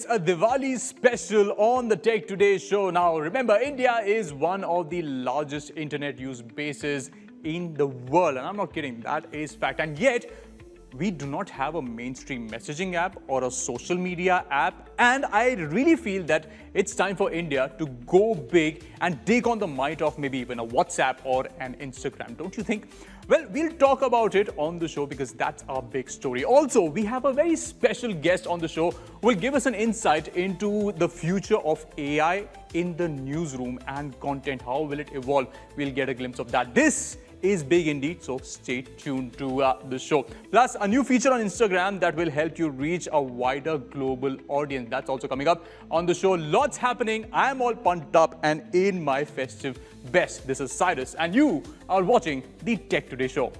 It's a Diwali special on the Tech Today show. Now, remember, India is one of the largest internet use bases in the world. And I'm not kidding, that is fact. And yet, we do not have a mainstream messaging app or a social media app. And I really feel that it's time for India to go big and take on the might of maybe even a WhatsApp or an Instagram. Don't you think? Well, we'll talk about it on the show because that's our big story. Also, we have a very special guest on the show who will give us an insight into the future of AI in the newsroom and content. How will it evolve? We'll get a glimpse of that. This is big indeed, so stay tuned to the show. Plus, a new feature on Instagram that will help you reach a wider global audience. That's also coming up on the show. Lots happening. I'm all pumped up and in my festive best. This is Cyrus, and you are watching the Tech Today show.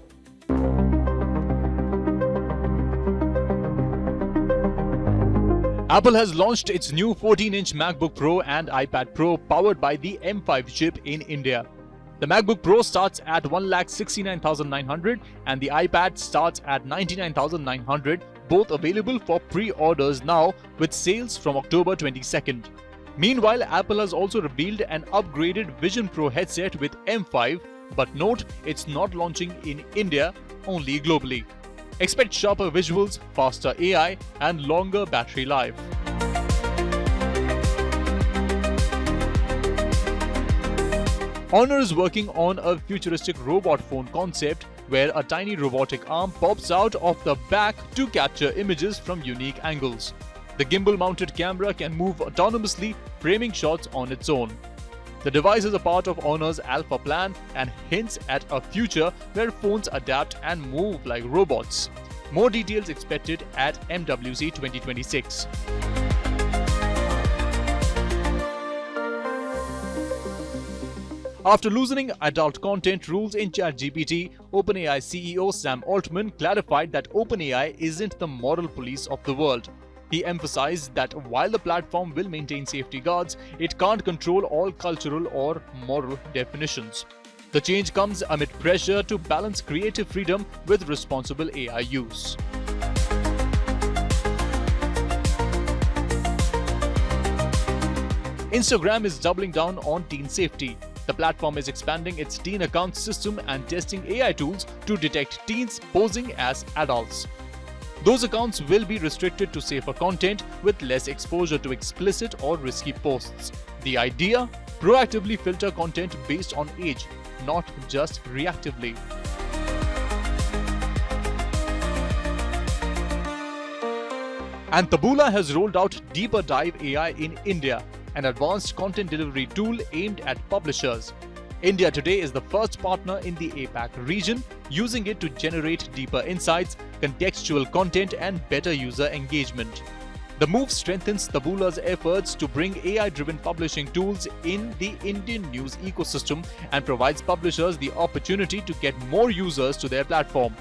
Apple has launched its new 14-inch MacBook Pro and iPad Pro powered by the M5 chip in India. The MacBook Pro starts at 1,69,900 and the iPad starts at 99,900, both available for pre-orders now with sales from October 22nd. Meanwhile, Apple has also revealed an upgraded Vision Pro headset with M5, but note it's not launching in India, only globally. Expect sharper visuals, faster AI and longer battery life. Honor is working on a futuristic robot phone concept where a tiny robotic arm pops out of the back to capture images from unique angles. The gimbal-mounted camera can move autonomously, framing shots on its own. The device is a part of Honor's alpha plan and hints at a future where phones adapt and move like robots. More details expected at MWC 2026. After loosening adult content rules in ChatGPT, OpenAI CEO Sam Altman clarified that OpenAI isn't the moral police of the world. He emphasized that while the platform will maintain safety guards, it can't control all cultural or moral definitions. The change comes amid pressure to balance creative freedom with responsible AI use. Instagram is doubling down on teen safety. The platform is expanding its teen account system and testing AI tools to detect teens posing as adults. Those accounts will be restricted to safer content with less exposure to explicit or risky posts. The idea? Proactively filter content based on age, not just reactively. And Taboola has rolled out DeeperDive AI in India, an advanced content delivery tool aimed at publishers. India Today is the first partner in the APAC region, using it to generate deeper insights, contextual content and better user engagement. The move strengthens Taboola's efforts to bring AI-driven publishing tools in the Indian news ecosystem and provides publishers the opportunity to get more users to their platform.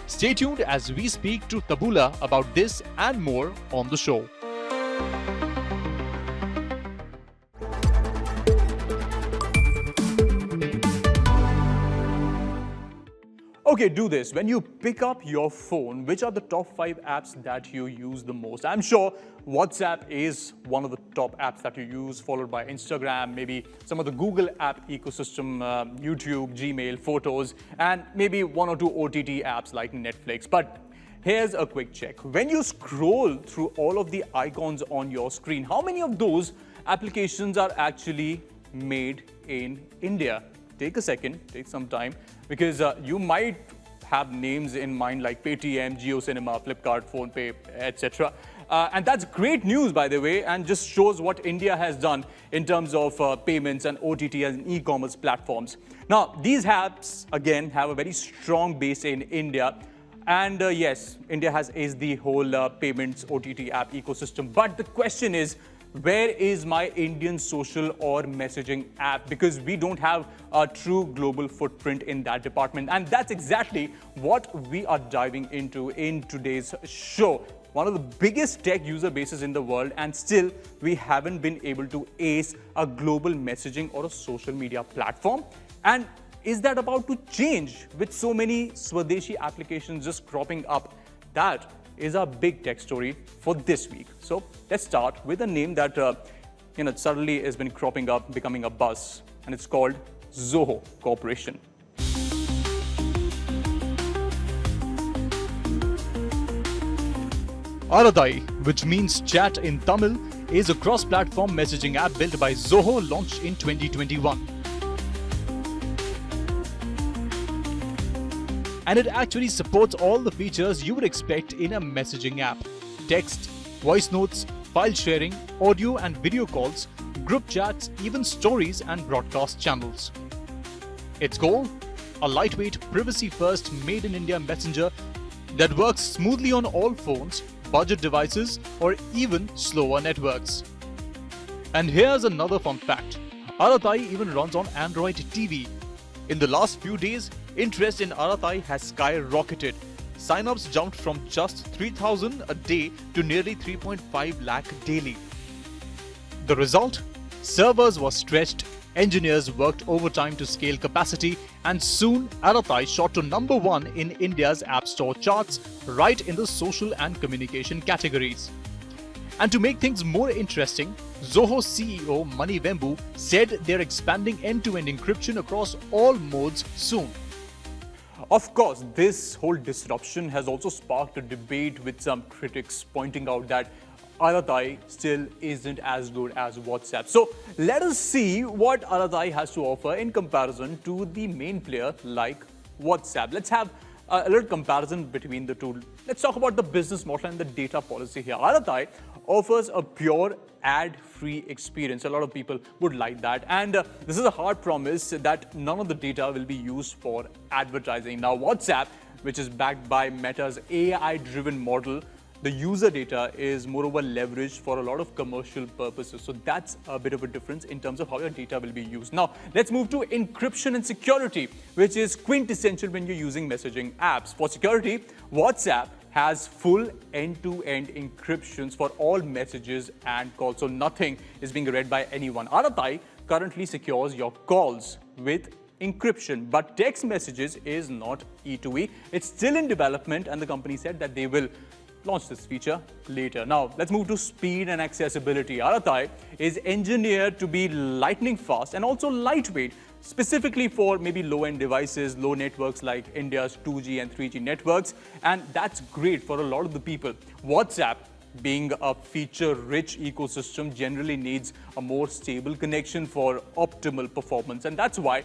Stay tuned as we speak to Taboola about this and more on the show. Okay, do this. When you pick up your phone, which are the top 5 apps that you use the most? I'm sure WhatsApp is one of the top apps that you use, followed by Instagram, maybe some of the Google app ecosystem, YouTube, Gmail, Photos, and maybe 1 or 2 OTT apps like Netflix. But here's a quick check. When you scroll through all of the icons on your screen, how many of those applications are actually made in India? Take a second, take some time, because you might have names in mind like Paytm, JioCinema, Flipkart, PhonePe, etc. And that's great news, by the way, and just shows what India has done in terms of payments and OTT and e-commerce platforms. Now, these apps, again, have a very strong base in India. And yes, India has aced the whole payments OTT app ecosystem. But the question is, where is my Indian social or messaging app? Because we don't have a true global footprint in that department. And that's exactly what we are diving into in today's show. One of the biggest tech user bases in the world, and still we haven't been able to ace a global messaging or a social media platform. And is that about to change with so many Swadeshi applications just cropping up? That is our big tech story for this week. So let's start with a name that suddenly has been cropping up, becoming a buzz, and it's called Zoho Corporation. Arattai, which means chat in Tamil, is a cross-platform messaging app built by Zoho, launched in 2021. And it actually supports all the features you would expect in a messaging app: text, voice notes, file sharing, audio and video calls, group chats, even stories and broadcast channels. Its goal? A lightweight, privacy-first, made-in-India messenger that works smoothly on all phones, budget devices, or even slower networks. And here's another fun fact. Arattai even runs on Android TV. In the last few days, interest in Arattai has skyrocketed. Sign-ups jumped from just 3,000 a day to nearly 3.5 lakh daily. The result? Servers were stretched, engineers worked overtime to scale capacity, and soon Arattai shot to number 1 in India's App Store charts, right in the social and communication categories. And to make things more interesting, Zoho CEO Vembu said they're expanding end-to-end encryption across all modes soon. Of course, this whole disruption has also sparked a debate, with some critics pointing out that Arattai still isn't as good as WhatsApp. So let us see what Arattai has to offer in comparison to the main player like WhatsApp. Let's have a little comparison between the two. Let's talk about the business model and the data policy here. Arattai offers a pure ad-free experience. A lot of people would like that. And this is a hard promise that none of the data will be used for advertising. Now, WhatsApp, which is backed by Meta's AI-driven model, the user data is moreover leveraged for a lot of commercial purposes. So that's a bit of a difference in terms of how your data will be used. Now, let's move to encryption and security, which is quintessential when you're using messaging apps. For security, WhatsApp has full end-to-end encryptions for all messages and calls, so nothing is being read by anyone. Arattai currently secures your calls with encryption, but text messages is not E2E. It's still in development, and the company said that they will launch this feature later. Now, let's move to speed and accessibility. Arattai is engineered to be lightning fast and also lightweight, specifically for maybe low-end devices, low networks like India's 2G and 3G networks, and that's great for a lot of the people. WhatsApp, being a feature-rich ecosystem, generally needs a more stable connection for optimal performance, and that's why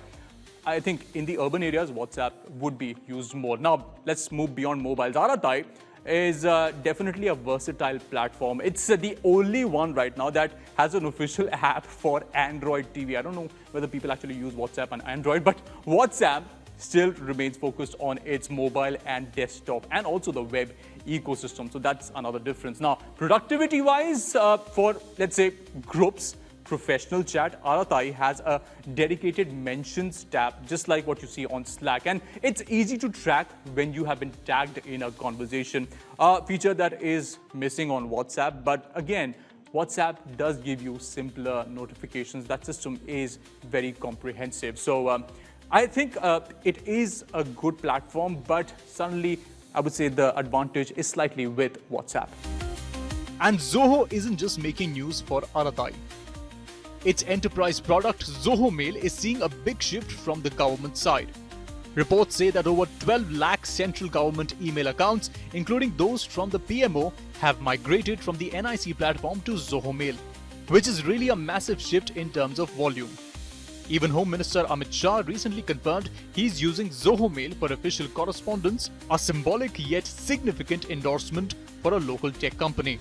I think in the urban areas, WhatsApp would be used more. Now, let's move beyond mobiles. Arattai is definitely a versatile platform. It's the only one right now that has an official app for Android TV. I don't know whether people actually use WhatsApp on Android, but WhatsApp still remains focused on its mobile and desktop and also the web ecosystem. So that's another difference. Now, productivity-wise, for, let's say, groups, professional chat, Arattai has a dedicated mentions tab, just like what you see on Slack. And it's easy to track when you have been tagged in a conversation, a feature that is missing on WhatsApp. But again, WhatsApp does give you simpler notifications. That system is very comprehensive. So I think it is a good platform, but suddenly I would say the advantage is slightly with WhatsApp. And Zoho isn't just making news for Arattai. Its enterprise product, Zoho Mail, is seeing a big shift from the government side. Reports say that over 12 lakh central government email accounts, including those from the PMO, have migrated from the NIC platform to Zoho Mail, which is really a massive shift in terms of volume. Even Home Minister Amit Shah recently confirmed he's using Zoho Mail for official correspondence, a symbolic yet significant endorsement for a local tech company.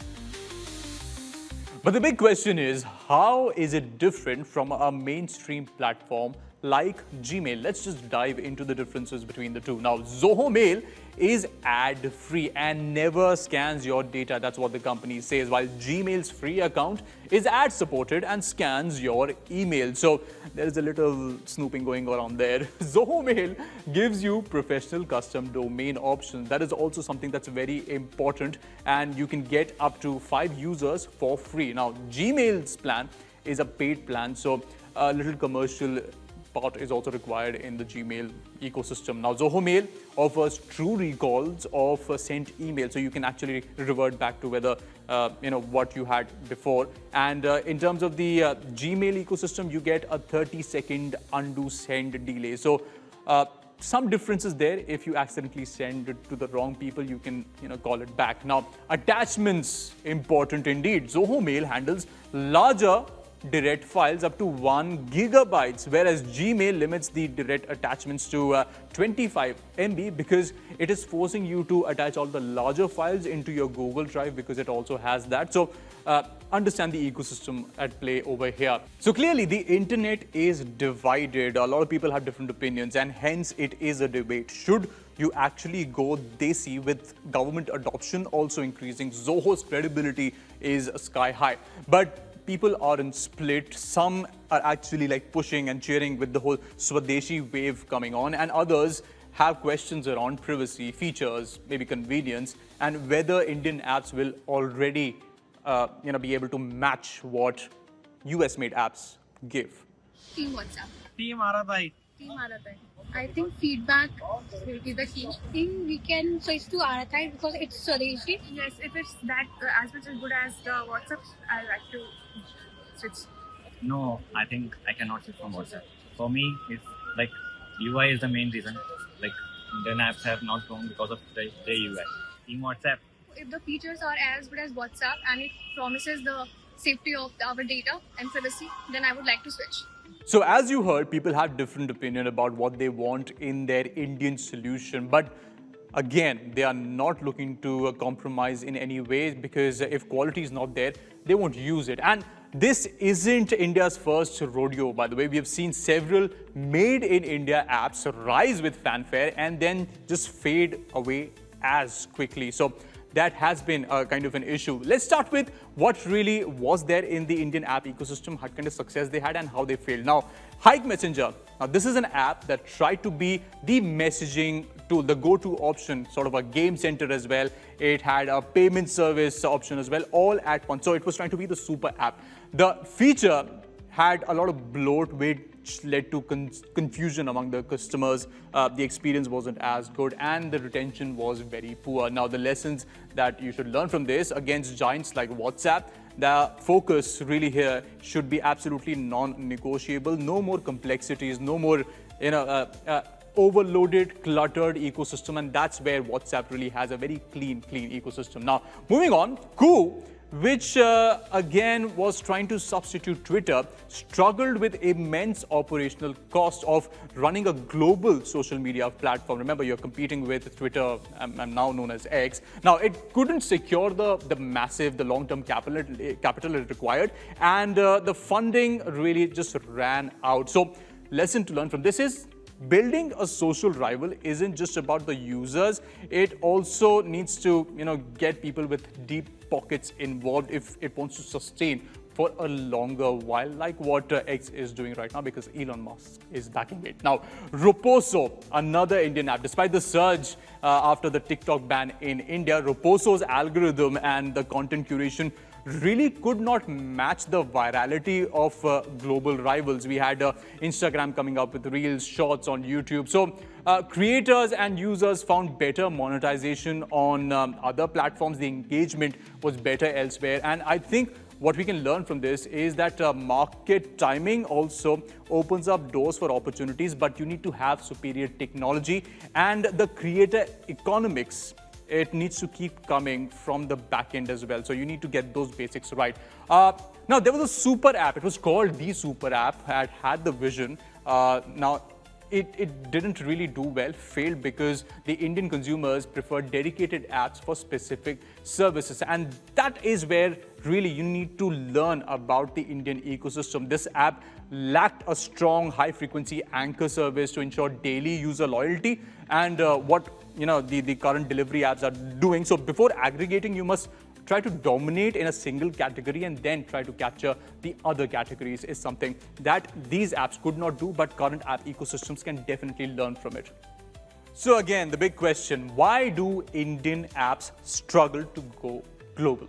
But the big question is, how is it different from a mainstream platform like Gmail? Let's just dive into the differences between the two. Now, Zoho Mail is ad-free and never scans your data. That's what the company says, while Gmail's free account is ad-supported and scans your email. So there is a little snooping going on there. Zoho Mail gives you professional custom domain options. That is also something that's very important, and you can get up to 5 users for free. Now, Gmail's plan is a paid plan, so a little commercial part is also required in the Gmail ecosystem. Now, Zoho Mail offers true recalls of sent email, so you can actually revert back to whether what you had before. And in terms of the Gmail ecosystem, you get a 30-second undo send delay. So some differences there. If you accidentally send it to the wrong people, you can call it back. Now, attachments, important indeed. Zoho Mail handles larger direct files up to 1 gigabytes, whereas Gmail limits the direct attachments to 25 MB because it is forcing you to attach all the larger files into your Google Drive because it also has that. So understand the ecosystem at play over here. So clearly the internet is divided. A lot of people have different opinions and hence it is a debate. Should you actually go desi with government adoption also increasing? Zoho's credibility is sky high. But people aren't split. Some are actually pushing and cheering with the whole Swadeshi wave coming on, and others have questions around privacy, features, maybe convenience, and whether Indian apps will already be able to match what US-made apps give. Team WhatsApp. Team Arattai. Team Arattai. I think feedback will be the key. I think we can switch to Arattai because it's Swadeshi. Yes, if it's that as much as good as the WhatsApp, I like to switch. No, I think I cannot switch from WhatsApp. For me, it's UI is the main reason. Indian apps have not grown because of their UI. Team WhatsApp. If the features are as good as WhatsApp and it promises the safety of our data and privacy, then I would like to switch. So as you heard, people have different opinion about what they want in their Indian solution. But again, they are not looking to compromise in any way because if quality is not there, they won't use it. And this isn't India's first rodeo, by the way. We have seen several made in India apps rise with fanfare and then just fade away as quickly. So that has been a kind of an issue. Let's start with what really was there in the Indian app ecosystem, what kind of success they had and how they failed. Now, Hike Messenger. Now, this is an app that tried to be the messaging tool, the go-to option, sort of a game center as well. It had a payment service option as well, all at once. So it was trying to be the super app. The feature had a lot of bloat which led to confusion among the customers. The experience wasn't as good and the retention was very poor. Now, the lessons that you should learn from this against giants like WhatsApp, the focus really here should be absolutely non-negotiable. No more complexities, no more overloaded, cluttered ecosystem, and that's where WhatsApp really has a very clean ecosystem. Now, moving on, Koo, which again was trying to substitute Twitter, struggled with immense operational cost of running a global social media platform. Remember, you're competing with Twitter, now known as X. Now, it couldn't secure the long-term capital it required, and the funding really just ran out. So, lesson to learn from this is building a social rival isn't just about the users. It also needs to, get people with deep pockets involved if it wants to sustain for a longer while, like what X is doing right now because Elon Musk is backing it. Now, Roposo, another Indian app. Despite the surge after the TikTok ban in India, Roposo's algorithm and the content curation really could not match the virality of global rivals. We had Instagram coming up with Reels, Shorts on YouTube. So creators and users found better monetization on other platforms. The engagement was better elsewhere. And I think what we can learn from this is that market timing also opens up doors for opportunities, but you need to have superior technology and the creator economics. It needs to keep coming from the back end as well. So you need to get those basics right. Now, there was a super app. It was called the super app. It had the vision. Now, it didn't really do well, failed because the Indian consumers prefer dedicated apps for specific services. And that is where really you need to learn about the Indian ecosystem. This app lacked a strong high-frequency anchor service to ensure daily user loyalty and what the current delivery apps are doing. So before aggregating, you must try to dominate in a single category and then try to capture the other categories is something that these apps could not do, but current app ecosystems can definitely learn from it. So again, the big question, why do Indian apps struggle to go global?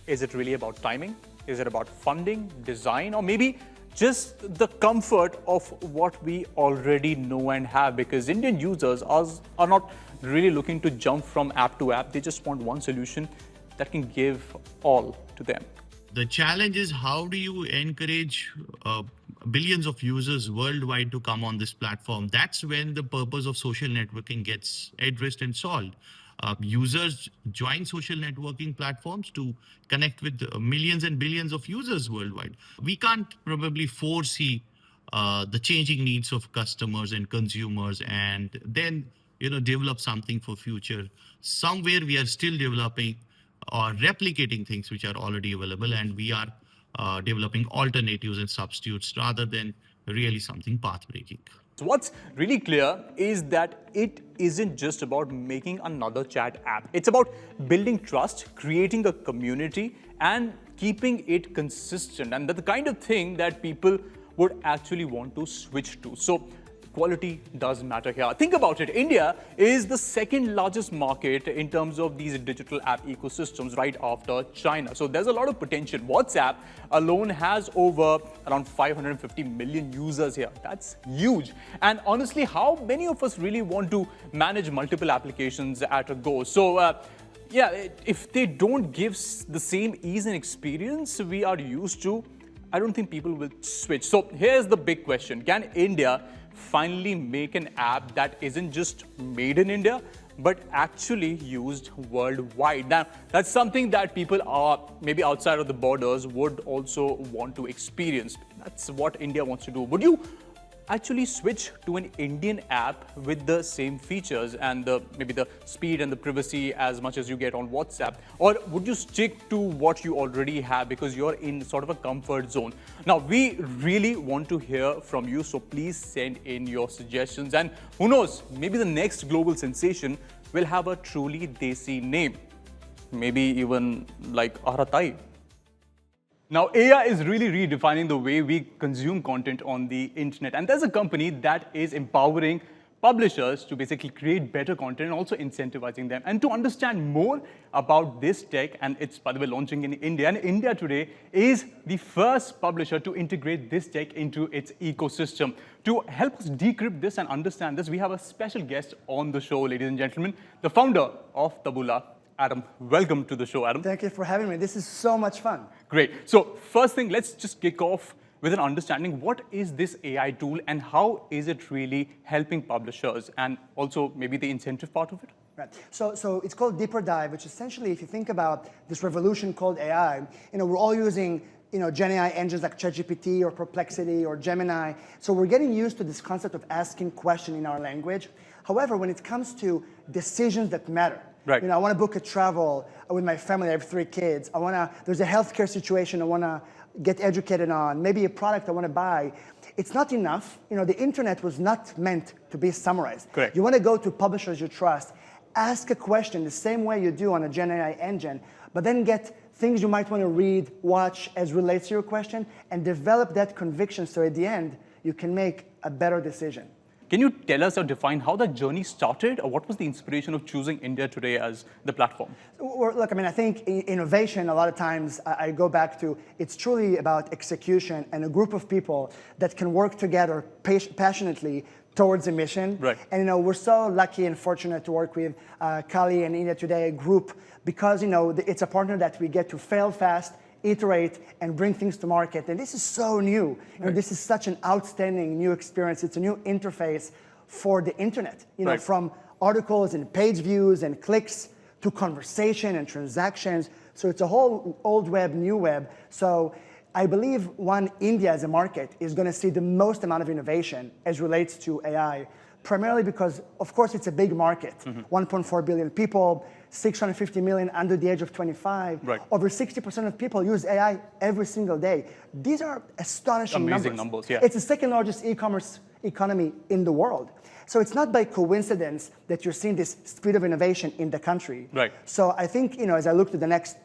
Is it really about timing? Is it about funding, design, or maybe just the comfort of what we already know and have, because Indian users are not really looking to jump from app to app. They just want one solution that can give all to them. The challenge is, how do you encourage billions of users worldwide to come on this platform? That's when the purpose of social networking gets addressed and solved. Users join social networking platforms to connect with millions and billions of users worldwide. We can't probably foresee the changing needs of customers and consumers and then develop something for future. Somewhere we are still developing or replicating things which are already available, and we are developing alternatives and substitutes rather than really something path-breaking. So what's really clear is that it isn't just about making another chat app. It's about building trust, creating a community, and keeping it consistent. And that's the kind of thing that people would actually want to switch to. So quality does matter here. Think about it. India is the second largest market in terms of these digital app ecosystems, right after China. So there's a lot of potential. WhatsApp alone has over around 550 million users here. That's huge. And honestly, how many of us really want to manage multiple applications at a go? So yeah, if they don't give the same ease and experience we are used to, I don't think people will switch. So here's the big question. Can India finally make an app that isn't just made in India, but actually used worldwide? Now, that's something that people are maybe outside of the borders would also want to experience. That's what India wants to do. Would you actually switch to an Indian app with the same features and maybe the speed and the privacy as much as you get on WhatsApp? Or would you stick to what you already have because you're in sort of a comfort zone? Now, we really want to hear from you, so please send in your suggestions. And who knows, maybe the next global sensation will have a truly Desi name. Maybe even like Arattai. Now, AI is really redefining the way we consume content on the internet. And there's a company that is empowering publishers to basically create better content and also incentivizing them. And to understand more about this tech, and it's, by the way, launching in India, and India Today is the first publisher to integrate this tech into its ecosystem. To help us decrypt this and understand this, we have a special guest on the show, ladies and gentlemen, the founder of Taboola, Adam. Welcome to the show, Adam. Thank you for having me. This is so much fun. Great. So first thing, let's just kick off with an understanding. What is this AI tool and how is it really helping publishers, and also maybe the incentive part of it? Right. So it's called DeeperDive, which essentially, if you think about this revolution called AI, we're all using Gen AI engines like ChatGPT or Perplexity or Gemini. So we're getting used to this concept of asking questions in our language. However, when it comes to decisions that matter, right. I want to book a travel with my family. I have 3 kids. There's a healthcare situation I want to get educated on. Maybe a product I want to buy. It's not enough. The internet was not meant to be summarized. Correct. You want to go to publishers you trust, ask a question the same way you do on a Gen AI engine, but then get things you might want to read, watch as relates to your question, and develop that conviction so at the end you can make a better decision. Can you tell us or define how that journey started, or what was the inspiration of choosing India Today as the platform? Look, I think innovation, a lot of times I go back to, it's truly about execution and a group of people that can work together passionately towards a mission. Right. And we're so lucky and fortunate to work with Kali and India Today group because it's a partner that we get to fail fast, iterate, and bring things to market. And this is so new. Right. This is such an outstanding new experience. It's a new interface for the internet. Right. From articles and page views and clicks to conversation and transactions. So it's a whole old web, new web. So I believe India as a market is going to see the most amount of innovation as relates to AI, primarily because, of course, it's a big market. 1.4 billion people, 650 million under the age of 25. Right. Over 60% of people use AI every single day. These are astonishing Amazing numbers, yeah. It's the second largest e-commerce economy in the world. So it's not by coincidence that you're seeing this speed of innovation in the country. Right. So I think, as I look to the next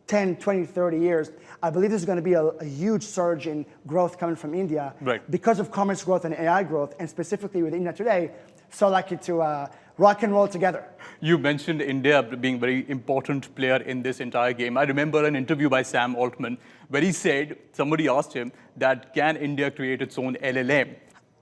10, 20, 30 years, I believe there's going to be a huge surge in growth coming from India. Right. Because of commerce growth and AI growth, and specifically with India Today, so lucky to rock and roll together. You mentioned India being a very important player in this entire game. I remember an interview by Sam Altman where he said, somebody asked him that can India create its own LLM?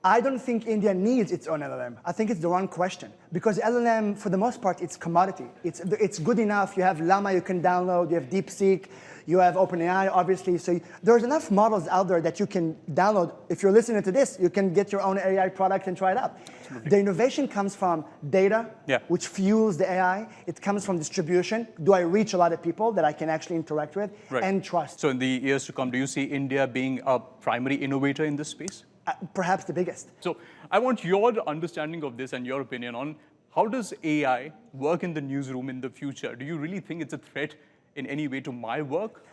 I don't think India needs its own LLM. I think it's the wrong question because LLM, for the most part, it's commodity. It's good enough. You have Llama you can download, you have DeepSeek, you have OpenAI, obviously. So there's enough models out there that you can download. If you're listening to this, you can get your own AI product and try it out. Absolutely. The innovation comes from data, which fuels the AI. It comes from distribution. Do I reach a lot of people that I can actually interact with and trust? So in the years to come, do you see India being a primary innovator in this space? Perhaps the biggest. So I want your understanding of this and your opinion on how does AI work in the newsroom in the future? Do you really think it's a threat in any way to my work?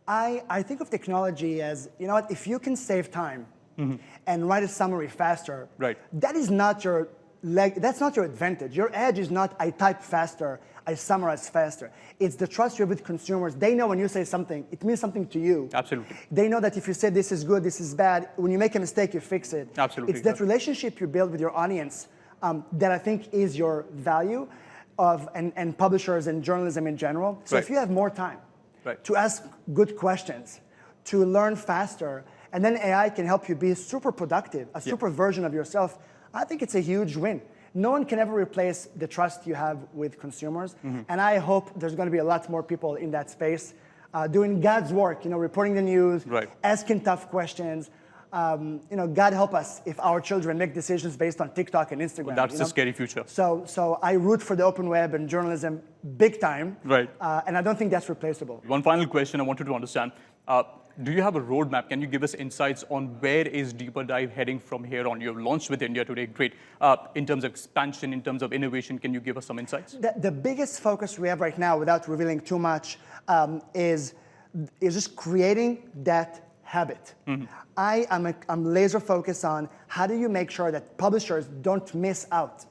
I think of technology as, you know what, if you can save time and write a summary faster, that is not your that's not your advantage. Your edge is not I type faster, I summarize faster. It's the trust you have with consumers. They know when you say something, it means something to you. Absolutely. They know that if you say this is good, this is bad, when you make a mistake, you fix it. Absolutely. It's that relationship you build with your audience that I think is your value and publishers and journalism in general. So if you have more time to ask good questions, to learn faster, and then AI can help you be super productive, a super version of yourself, I think it's a huge win. No one can ever replace the trust you have with consumers. And I hope there's going to be a lot more people in that space doing God's work, reporting the news, asking tough questions. God help us if our children make decisions based on TikTok and Instagram. Well, that's the scary future. So I root for the open web and journalism big time. And I don't think that's replaceable. One final question I wanted to understand. Do you have a roadmap? Can you give us insights on where is DeeperDive heading from here on? You've launched with India Today, great. In terms of expansion, in terms of innovation, can you give us some insights? The biggest focus we have right now, without revealing too much, is just creating that habit. I'm laser focused on how do you make sure that publishers don't miss out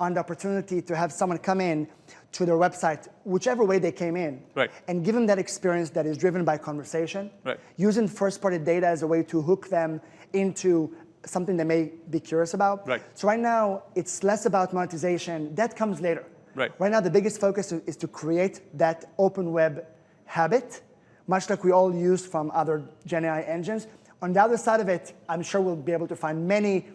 on the opportunity to have someone come in to their website, whichever way they came in, and give them that experience that is driven by conversation, using first-party data as a way to hook them into something they may be curious about. So right now, it's less about monetization. That comes later. Right now, the biggest focus is to create that open web habit, much like we all use from other Gen AI engines. On the other side of it, I'm sure we'll be able to find many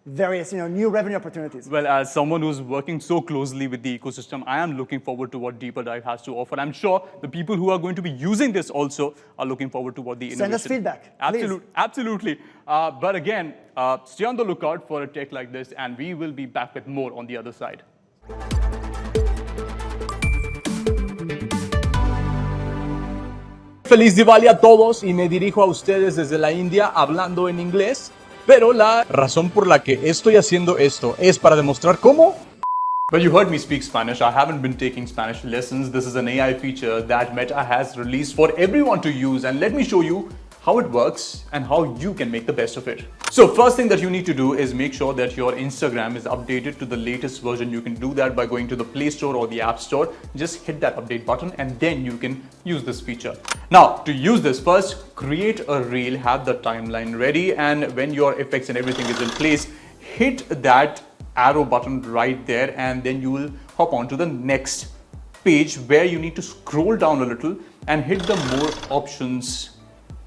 various new revenue opportunities. Well, as someone who's working so closely with the ecosystem, I am looking forward to what DeeperDive has to offer. I'm sure the people who are going to be using this also are looking forward to what the innovation... Send us feedback, Absolutely. But again, stay on the lookout for a tech like this, and we will be back with more on the other side. Feliz Diwali a todos y me dirijo a ustedes desde la India hablando en inglés, pero la razón por la que estoy haciendo esto es para demostrar cómo. Well, you heard me speak Spanish. I haven't been taking Spanish lessons. This is an AI feature that Meta has released for everyone to use, and let me show you how it works and how you can make the best of it. So first thing that you need to do is make sure that your Instagram is updated to the latest version. You can do that by going to the Play Store or the App Store. Just hit that update button and then you can use this feature. Now, to use this, first create a reel, have the timeline ready, and when your effects and everything is in place, hit that arrow button right there, and then you will hop on to the next page where you need to scroll down a little and hit the more options,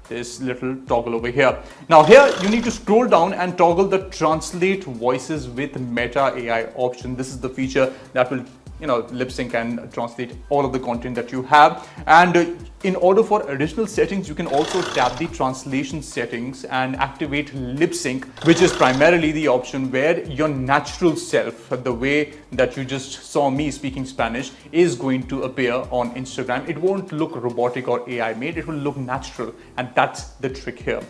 this little toggle over here. Now here you need to scroll down and toggle the translate voices with Meta AI option. This is the feature that will lip sync and translate all of the content that you have. And in order for additional settings, you can also tap the translation settings and activate lip sync, which is primarily the option where your natural self, the way that you just saw me speaking Spanish, is going to appear on Instagram. It won't look robotic or AI made, it will look natural, and that's the trick here.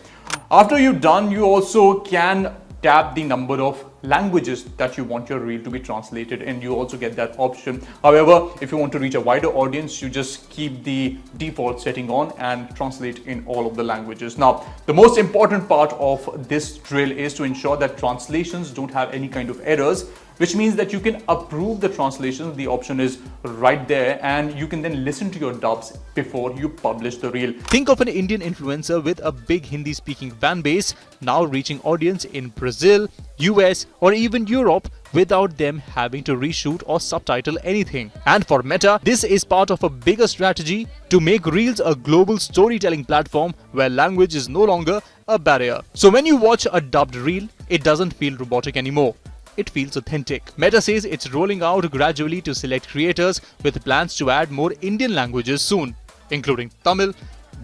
After you're done, you also can tap the number of languages that you want your reel to be translated in. You also get that option. However, if you want to reach a wider audience, you just keep the default setting on and translate in all of the languages. Now, the most important part of this drill is to ensure that translations don't have any kind of errors, which means that you can approve the translations. The option is right there, and you can then listen to your dubs before you publish the reel. Think of an Indian influencer with a big Hindi speaking fan base now reaching audience in Brazil, US, or even Europe without them having to reshoot or subtitle anything. And for Meta, this is part of a bigger strategy to make Reels a global storytelling platform where language is no longer a barrier. So when you watch a dubbed reel, it doesn't feel robotic anymore. It feels authentic. Meta says it's rolling out gradually to select creators with plans to add more Indian languages soon, including Tamil,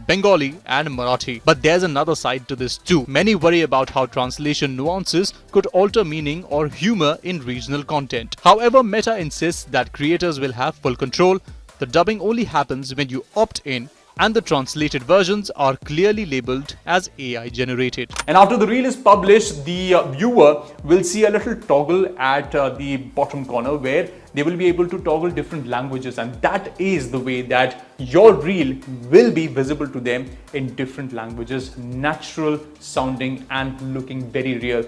Bengali and Marathi. But there's another side to this too. Many worry about how translation nuances could alter meaning or humor in regional content. However, Meta insists that creators will have full control. The dubbing only happens when you opt in, and the translated versions are clearly labeled as AI generated. And after the reel is published, the viewer will see a little toggle at the bottom corner where they will be able to toggle different languages, and that is the way that your reel will be visible to them in different languages, natural sounding and looking very real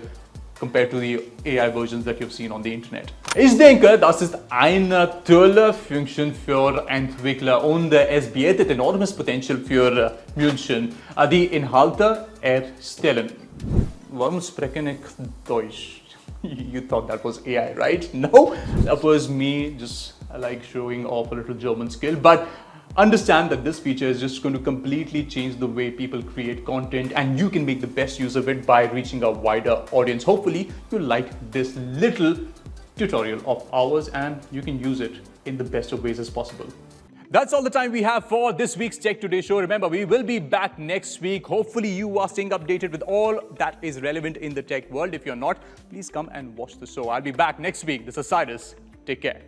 compared to the AI versions that you've seen on the Internet. Ich denke, das ist eine tolle Funktion für Entwickler und es bietet enormes Potenzial für Menschen, die Inhalte erstellen. Warum spreche ich Deutsch? You thought that was AI, right? No, that was me just like showing off a little German skill. But understand that this feature is just going to completely change the way people create content, and you can make the best use of it by reaching a wider audience. Hopefully you like this little tutorial of ours and you can use it in the best of ways as possible. That's all the time we have for this week's Tech Today show. Remember, we will be back next week. Hopefully you are staying updated with all that is relevant in the tech world. If you're not, please come and watch the show. I'll be back next week. This is Cyrus. Take care.